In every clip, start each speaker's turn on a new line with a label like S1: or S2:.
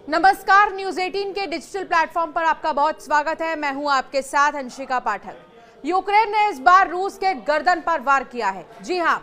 S1: नमस्कार, न्यूज 18 के digital platform पर आपका बहुत स्वागत है। मैं हूं आपके साथ अंशिका पाठक। यूक्रेन ने इस बार रूस के गर्दन पर वार किया है। जी हां,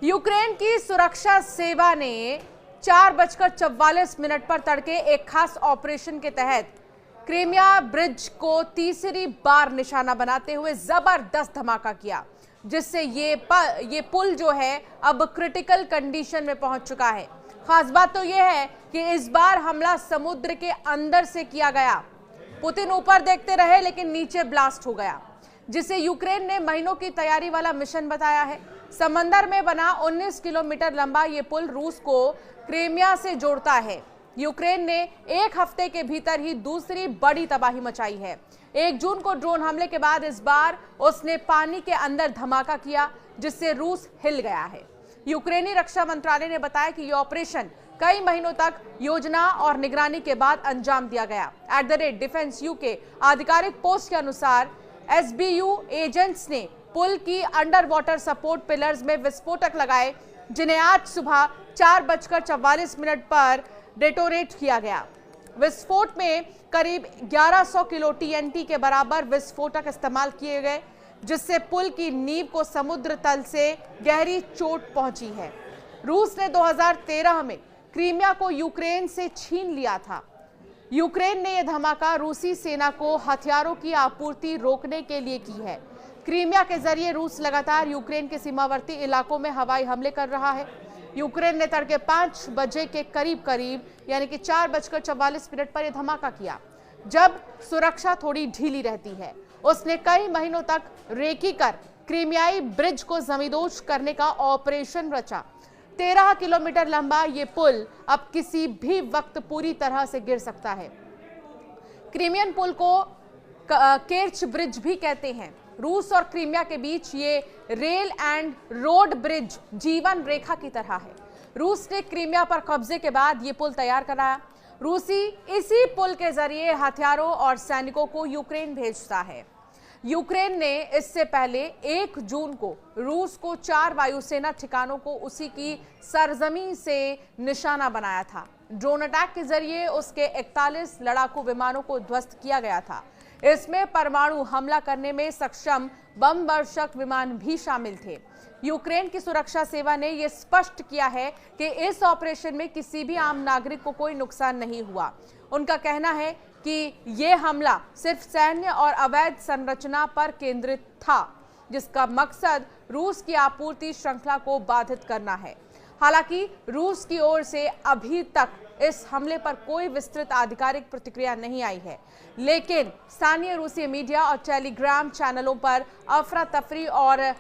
S1: यूक्रेन की सुरक्षा सेवा ने 4:44 पर तड़के एक खास ऑपरेशन के तहत क्रीमिया ब्रिज को तीसरी बार निशाना बनाते हुए जबरदस्त धमाका किया, जिससे ये पुल जो है अब क्रिटिकल कंडीशन में पहुंच चुका है। खास बात तो यह है कि इस बार हमला समुद्र के अंदर से किया गया। पुतिन ऊपर देखते रहे लेकिन नीचे ब्लास्ट हो गया, जिसे यूक्रेन ने महीनों की तैयारी वाला मिशन बताया है। समंदर में बना 19 किलोमीटर लंबा ये पुल रूस को क्रीमिया से जोड़ता है। यूक्रेन ने एक हफ्ते के भीतर ही दूसरी बड़ी तबाही मचाई है। 1 जून को ड्रोन हमले के बाद इस बार उसने पानी के अंदर धमाका किया, जिससे रूस हिल गया है। यूक्रेनी रक्षा मंत्रालय ने बताया कि यह ऑपरेशन कई महीनों तक योजना और निगरानी के बाद अंजाम दिया गया। @डिफेंस यूके आधिकारिक पोस्ट के अनुसार SBU एजेंट्स ने पुल की अंडर वाटर सपोर्ट पिलर्स में विस्फोटक लगाए, जिन्हें आज सुबह 4:44 पर डेटोनेट किया गया। विस्फोट में करीब 1100 किलो TNT के बराबर विस्फोटक इस्तेमाल किए गए, जिससे पुल की नींव को समुद्र तल से गहरी चोट पहुंची है। रूस ने 2013 में क्रीमिया को यूक्रेन से छीन लिया था। यूक्रेन ने यह धमाका रूसी सेना को हथियारों की आपूर्ति रोकने के लिए की है। क्रीमिया के जरिए रूस लगातार यूक्रेन के सीमावर्ती इलाकों में हवाई हमले कर रहा है। यूक्रेन ने तड़के 5 बजे के करीब यानी कि 4:44 पर यह धमाका किया, जब सुरक्षा थोड़ी ढीली रहती है। उसने कई महीनों तक रेकी कर क्रीमियाई ब्रिज को जमींदोज करने का ऑपरेशन रचा। 13 किलोमीटर लंबा ये पुल अब किसी भी वक्त पूरी तरह से गिर सकता है। क्रीमियन पुल को केर्च ब्रिज भी कहते हैं। रूस और क्रीमिया के बीच ये रेल एंड रोड ब्रिज जीवन रेखा की तरह है। रूस ने क्रीमिया पर कब्जे के बाद ये पुल तैयार कराया। रूसी इसी पुल के जरिए हथियारों और सैनिकों को यूक्रेन भेजता है। यूक्रेन ने इससे पहले 1 जून को रूस को 4 वायुसेना ठिकानों को उसी की सरजमीं से निशाना बनाया था। ड्रोन अटैक के जरिए उसके 41 लड़ाकू विमानों को ध्वस्त किया गया था। इसमें परमाणु हमला करने में सक्षम बम वर्षक विमान भी शामिल थे। यूक्रेन की सुरक्षा सेवा ने यह स्पष्ट किया है कि इस ऑपरेशन में किसी भी आम नागरिक को कोई नुकसान नहीं हुआ। उनका कहना है कि यह हमला सिर्फ सैन्य और अवैध संरचना पर केंद्रित था, जिसका मकसद रूस की आपूर्ति श्रृंखला को बाधित करना है। हालांकि रूस की ओर से अभी तक इस हमले पर कोई विस्तृत आधिकारिक प्रतिक्रिया नहीं आई है, लेकिन स्थानीय रूसी मीडिया और टेलीग्राम चैनलों पर अफरा तफरी और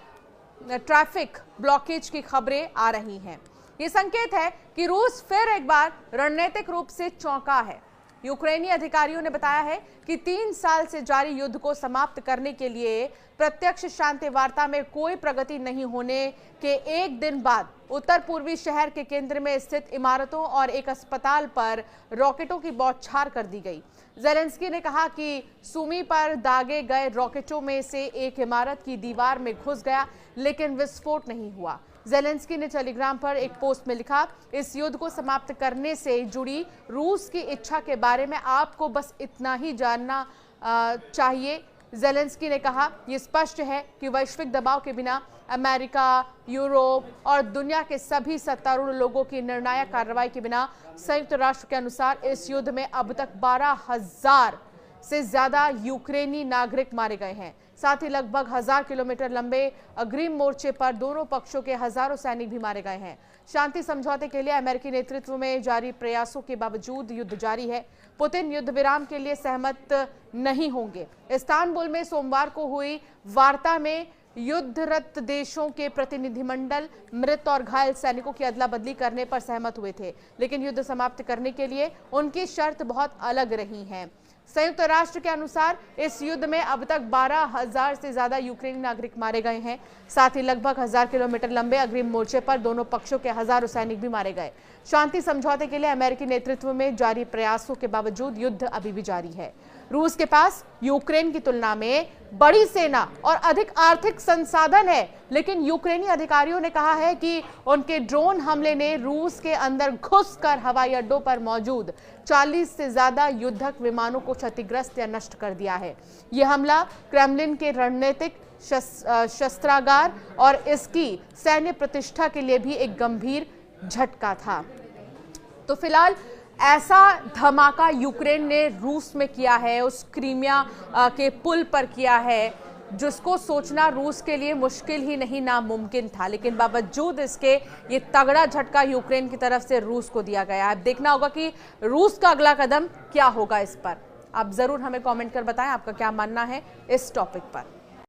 S1: ट्रैफिक ब्लॉकेज की खबरें आ रही हैं। ये संकेत है कि रूस फिर एक बार रणनीतिक रूप से चौंका है। यूक्रेनी अधिकारियों ने बताया है कि 3 साल से जारी युद्ध को समाप्त करने के लिए प्रत्यक्ष शांति वार्ता में कोई प्रगति नहीं होने के एक दिन बाद उत्तर पूर्वी शहर के केंद्र में स्थित इमारतों और एक अस्पताल पर रॉकेटों की बौछार कर दी गई। ज़ेलेंस्की ने कहा कि सुमी पर दागे गए रॉकेटों में से एक इमारत की दीवार में घुस गया, लेकिन विस्फोट नहीं हुआ। ज़ेलेंस्की ने टेलीग्राम पर एक पोस्ट में लिखा, इस युद्ध को समाप्त करने से जुड़ी रूस की इच्छा के बारे में आपको बस इतना ही जानना चाहिए। ज़ेलेंस्की ने कहा, यह स्पष्ट है कि वैश्विक दबाव के बिना अमेरिका, यूरोप और दुनिया के सभी सत्तारूढ़ लोगों की निर्णायक कार्रवाई के बिना संयुक्त राष्ट्र के अनुसार इस युद्ध में अब तक 12,000 से ज्यादा यूक्रेनी नागरिक मारे गए हैं। साथ ही लगभग 1000 किलोमीटर लंबे अग्रिम मोर्चे पर दोनों पक्षों के हजारों सैनिक भी मारे गए हैं। शांति समझौते के लिए अमेरिकी नेतृत्व में जारी प्रयासों के बावजूद युद्ध जारी है। पुतिन युद्ध विराम के लिए सहमत नहीं होंगे। इस्तांबुल में सोमवार को हुई वार्ता में युद्धरत देशों के प्रतिनिधिमंडल मृत और घायल सैनिकों की अदला बदली करने पर सहमत हुए थे, लेकिन युद्ध समाप्त करने के लिए उनकी शर्त बहुत अलग रही हैं। संयुक्त राष्ट्र के अनुसार इस युद्ध में अब तक 12,000 से ज्यादा यूक्रेनी नागरिक मारे गए हैं। साथ ही लगभग 1000 किलोमीटर लंबे अग्रिम मोर्चे पर दोनों पक्षों के हजारों सैनिक भी मारे गए। शांति समझौते के लिए अमेरिकी नेतृत्व में जारी प्रयासों के बावजूद युद्ध अभी भी जारी है। रूस के पास यूक्रेन की तुलना में बड़ी सेना और अधिक आर्थिक संसाधन है, लेकिन यूक्रेनी अधिकारियों ने कहा है कि उनके ड्रोन हमले ने रूस के अंदर घुसकर हवाई अड्डों पर मौजूद 40 से ज्यादा युद्धक विमानों को क्षतिग्रस्त या नष्ट कर दिया है। यह हमला क्रेमलिन के रणनीतिक शस्त्रागार और इसकी सैन्य प्रतिष्ठा के लिए भी एक गंभीर झटका था। तो फिलहाल ऐसा धमाका यूक्रेन ने रूस में किया है, उस क्रीमिया के पुल पर किया है, जिसको सोचना रूस के लिए मुश्किल ही नहीं नामुमकिन था। लेकिन बावजूद इसके ये तगड़ा झटका यूक्रेन की तरफ से रूस को दिया गया है। अब देखना होगा कि रूस का अगला कदम क्या होगा इस पर। आप जरूर हमें कमेंट कर बताएं आपका क्या मानना है इस टॉपिक पर।